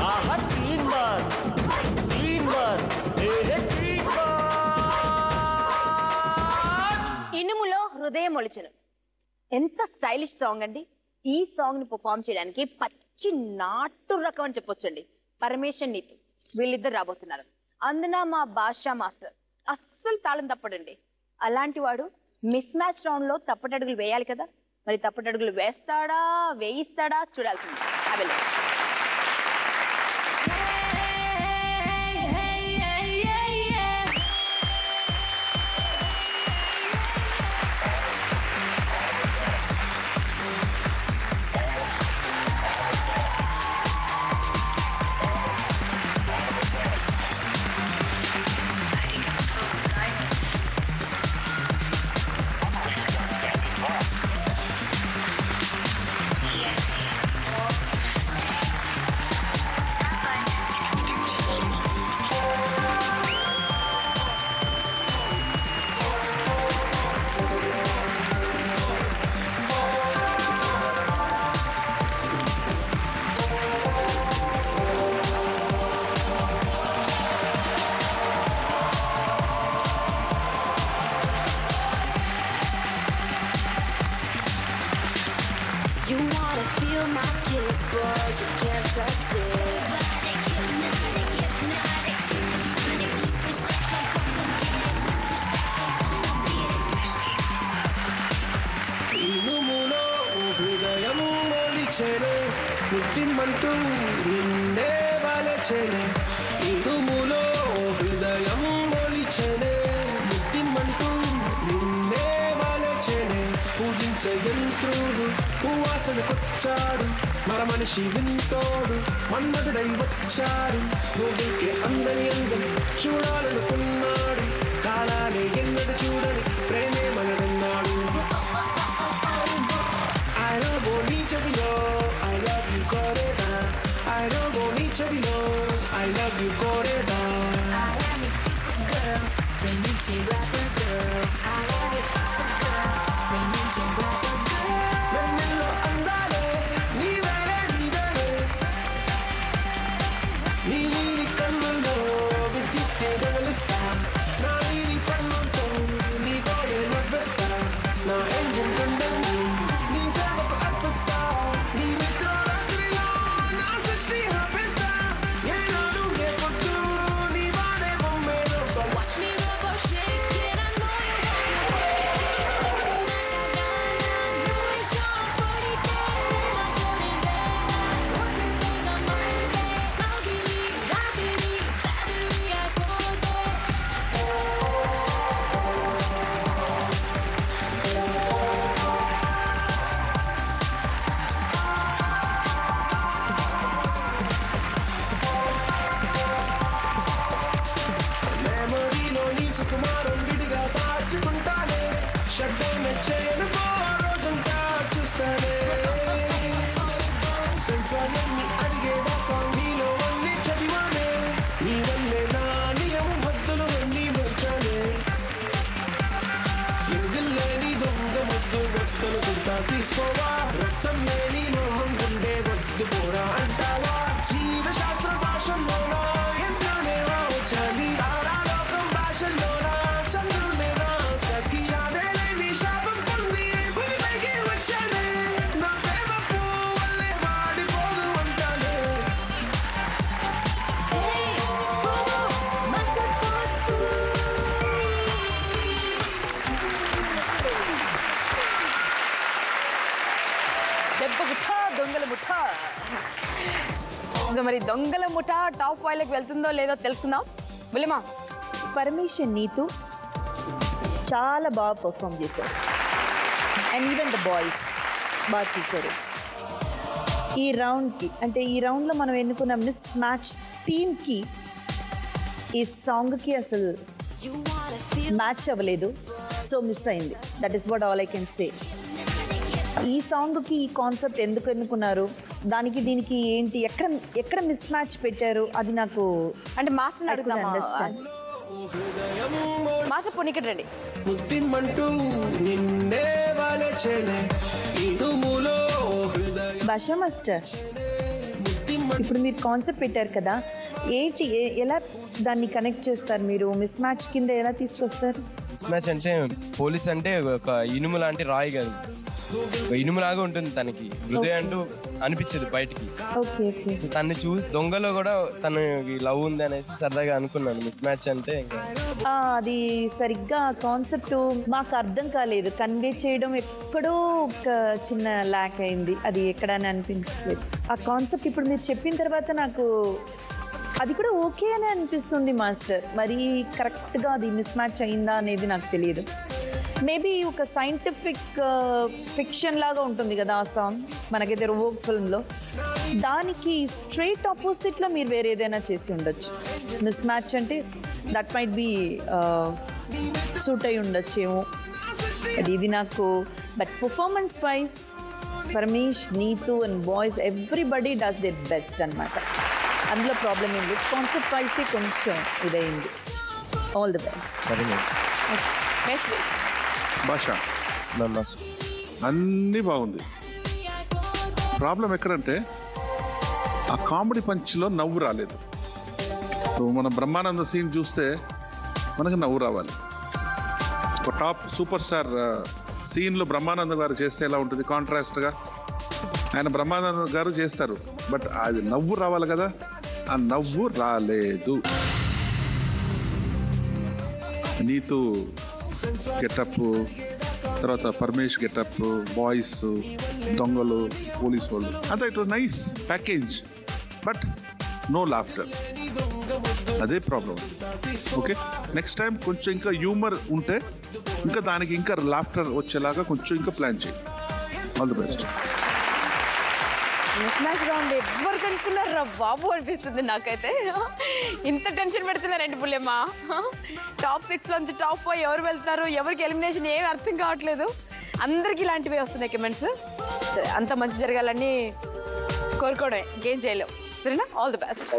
ఆహా 3 bar 3 bar ఇనుములో హృదయం ఒలిచెను ఎంత స్టైలిష్ సాంగ్ అండి. ఈ సాంగ్ ని పర్ఫార్మ్ చేయడానికి పచ్చి నాటు రకం అని చెప్పొచ్చండి. పరమేశ్వర్ నీతు వీళ్ళిద్దరు రాబోతున్నారు. అందున మా బాషా మాస్టర్ అస్సలు తాళం తప్పడండి. అలాంటి వాడు మిస్ మ్యాచ్ రౌండ్ లో తప్పటడుగులు వేయాలి కదా. మరి తప్పటడుగులు వేస్తాడా వేయిస్తాడా చూడాల్సింది. అవెల్ You wanna feel my kiss, boy, you can't touch this. Hypnotic, supersonic, supersonic, come get it, supersonic, come get it. ఇనుములో హృదయం ఒలిచెనే ముద్దిమంటూ నిన్నే వలచెనే ఇనుములో హృదయం ఒలిచెనే ముద్దిమంటూ నిన్నే వలచెనే పూజించే యంత్రుడు వాసనకొచ్చాడు మర మనిషి వింతోడు మన్మధుడై వచ్చాడు గోగుల్కే అందని అందం చూడాలనుకున్నాడు కాలాలే ఎన్నడు చూడని ప్రేమే మనదన్నాడు I love నీ చెవిలో I love you కోరేదా I love నీ చెవిలో I love you కోరేదా I am a super girl, ప్రేమించే rapper girl. I am a super girl, ప్రేమించే rapper girl. వెన్నెల్లో అందాలే నీవే నీవే నీ నీలి కన్నుల్లో విద్యుత్తే వెలిస్తా నా నీలి కన్నులతో నీతోనే నవ్వేస్తా నా ఎంజిన్ గుండెల్ని నీ సేవకు అర్పిస్తా నీ నిద్ర రాత్రిలో నా సృష్టి ఆపేస్తా ఏనాడు ఏ పొద్దు నీ వాడే బొమ్మేలో Watch me robo shake it, I know you wanna break it. No, it's all for the day, I got it down. Working with the mind, battery, I got it. మెమరీలో నీ సుకుమారం విడిగా దాచుకుంటానే షడ్డౌన్ చేయను రోజంతా చూస్తానే సెన్సార్లన్నీ అడిగేదాకా నీలో అన్ని చదివానే నీ వల్లే నా నియమం హద్దులు అన్నీ మర్చానే ఎరుగల్లేని దొంగ ముద్దు వద్దనుకుంటా తీసుకోవా రక్తం లేని లోహం గుండె వద్దు పోరా అంటావా జీవశాస్త్ర భాషల్లోనా ఎంతనే చలి తారాలోకం భాషల్లోనా చంద్రునేనా సఖి చావేలేని శాపం పొంది భూమిపైకి వచ్చానే నా ప్రేమ పువ్వులే వాడిపోదు అంటానే Hey, bobo, masa postu. దెబ్బ ముఠా దొంగల ముఠా. సో మరి దొంగల ముఠా టాప్ 5 లకు వెళ్తుందో లేదో తెలుసుకుందాం. విలిమా పరమేశ్వర్ నీతు చాలా బాగా పర్ఫామ్ చేశారు అండ్ ఈవెన్ ద బాయ్స్ బాగా చేశారు. ఈ రౌండ్కి అంటే ఈ రౌండ్లో మనం ఎన్నుకున్న మిస్ మ్యాచ్ థీమ్కి ఈ సాంగ్కి అసలు You wanna feel మ్యాచ్ అవ్వలేదు, సో మిస్ అయింది. That is what all I can say. ఈ సాంగ్కి ఈ కాన్సెప్ట్ ఎందుకు ఎన్నుకున్నారు, దానికి దీనికి ఏంటి, ఎక్కడ ఎక్కడ మిస్ మ్యాచ్ పెట్టారు, అది నాకు అంటే మాస్టర్ని I couldn't అడుగుతామా? understand. మాస్టర్ పొన్నికట్ రండి. ముద్దిమంటూ నిన్నే వలచెనే ఇనుములో హృదయం భాషా మాస్టర్ ముద్దిమంటూ ఇప్పుడు మీరు కాన్సెప్ట్ పెట్టారు కదా, ఎలా దాన్ని కనెక్ట్ చేస్తారు మీరు? మిస్ మ్యాచ్ కింద ఎలా తీసుకొస్తారు? మిస్ మ్యాచ్ అంటే పోలీస్ అంటే ఒక ఇనుము లాంటి రాయి కాదు, ఒక ఇనుములాగా ఉంటుంది తనకి. హృదయం అంటూ అనిపించదు బయటికి. Okay okay. సో తన్ని చూసి దొంగలో కూడా తనకి లవ్ ఉంది అనేసి సరదాగా అనుకున్నాను. మిస్ మ్యాచ్ అంటే అది సరిగ్గా కాన్సెప్ట్ మాకు అర్థం కాలేదు, కన్వే చేయడం ఎక్కడో ఒక చిన్న ల్యాక్ అయింది, అది ఎక్కడని అనిపించలేదు. ఆ కాన్సెప్ట్ ఇప్పుడు మీరు చెప్పిన తర్వాత నాకు అది కూడా ఓకే అని అనిపిస్తుంది మాస్టర్. మరి కరెక్ట్గా అది మిస్ మ్యాచ్ అయిందా అనేది నాకు తెలియదు. మేబీ ఒక సైంటిఫిక్ ఫిక్షన్ లాగా ఉంటుంది కదా ఆ సాంగ్ మనకైతే రోబోట్ ఫిల్మ్లో, దానికి స్ట్రైట్ ఆపోజిట్లో మీరు వేరే ఏదైనా చేసి ఉండొచ్చు. మిస్ మ్యాచ్ అంటే దట్ మైట్ బి సూట్ అయి ఉండొచ్చేమో, అది ఇది నాకు. But performance wise Paramesh, Neetu and boys everybody does their best అనమాట. అందులో ప్రాబ్లం ఏం లేదు, కాన్సెప్ట్ వైజ్ కొంచెం ఇదైంది. All the best. సరే భాష అన్నీ బాగుంది. ప్రాబ్లం ఎక్కడంటే ఆ కామెడీ పంచ్లో నవ్వు రాలేదు. మన బ్రహ్మానంద సీన్ చూస్తే మనకు నవ్వు రావాలి. ఒక టాప్ సూపర్ స్టార్ సీన్లో బ్రహ్మానంద గారు చేస్తే ఎలా ఉంటుంది కాంట్రాస్ట్గా? ఆయన బ్రహ్మానంద గారు చేస్తారు, బట్ అది నవ్వు రావాలి కదా, ఆ నవ్వు రాలేదు. నీతు గెటప్, తర్వాత పరమేష్ గెటప్, బాయ్స్, దొంగలు, పోలీస్ వాళ్ళు అంతా it was nice package, but no laughter. అదే ప్రాబ్లం. ఓకే, నెక్స్ట్ టైం కొంచెం ఇంకా హ్యూమర్ ఉంటే ఇంకా దానికి ఇంకా లాఫ్టర్ వచ్చేలాగా కొంచెం ఇంకా ప్లాన్ చేయి. All the best. Miss match round ఎవరికి అనుకున్నారా బాబు అనిపిస్తుంది నాకైతే. ఇంత టెన్షన్ పెడుతున్నారండి పుల్లెమ్మ. టాప్ 6 నుంచి టాప్ 5 ఎవరు వెళ్తున్నారు, ఎవరికి ఎలిమినేషన్ ఏమి అర్థం కావట్లేదు. అందరికి ఇలాంటివే వస్తున్నాయి కమెంట్స్. అంత మంచి జరగాలని కోరుకోవడమే, ఇంకేం చేయలేవు. సరేనా, ఆల్ ది బెస్ట్.